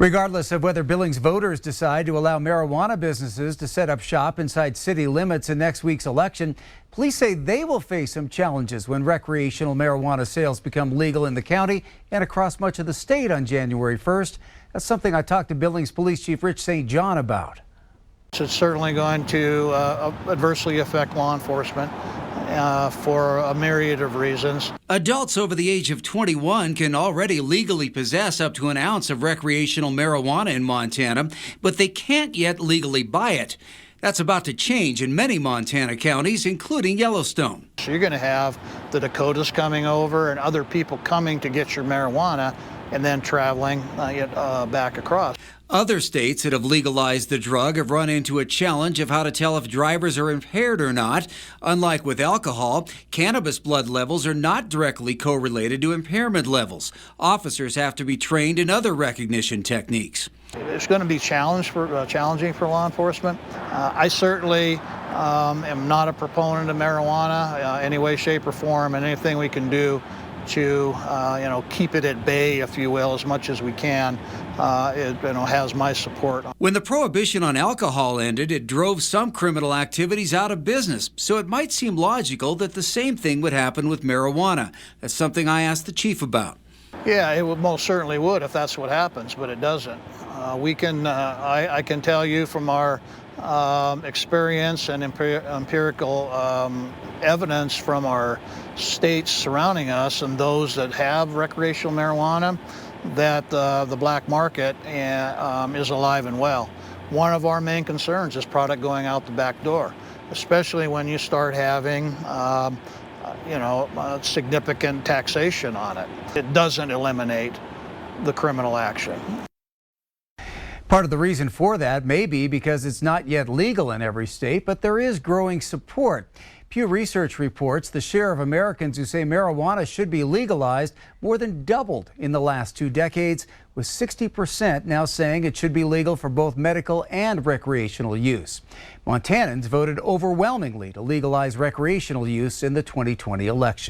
Regardless of whether Billings voters decide to allow marijuana businesses to set up shop inside city limits in next week's election, police say they will face some challenges when recreational marijuana sales become legal in the county and across much of the state on January 1st. That's something I talked to Billings Police Chief Rich St. John about. It's certainly going to adversely affect law enforcement for a myriad of reasons. Adults over the age of 21 can already legally possess up to an ounce of recreational marijuana in Montana, but they can't yet legally buy it. That's about to change in many Montana counties, including Yellowstone. So you're going to have the Dakotas coming over and other people coming to get your marijuana and then traveling back across. Other states that have legalized the drug have run into a challenge of how to tell if drivers are impaired or not. Unlike with alcohol, cannabis blood levels are not directly correlated to impairment levels. Officers have to be trained in other recognition techniques. It's going to be challenging for law enforcement. I certainly am not a proponent of marijuana any way, shape, or form, and anything we can do to keep it at bay, if you will, as much as we can, has my support. When the prohibition on alcohol ended, it drove some criminal activities out of business, so it might seem logical that the same thing would happen with marijuana. That's something I asked the chief about. Yeah, it most certainly would if that's what happens, but it doesn't. I can tell you from our experience and empirical evidence from our states surrounding us and those that have recreational marijuana that the black market is alive and well. One of our main concerns is product going out the back door, especially when you start having significant taxation on it. It doesn't eliminate the criminal action. Part of the reason for that may be because it's not yet legal in every state, but there is growing support. Pew Research reports the share of Americans who say marijuana should be legalized more than doubled in the last 2 decades, with 60% now saying it should be legal for both medical and recreational use. Montanans voted overwhelmingly to legalize recreational use in the 2020 election.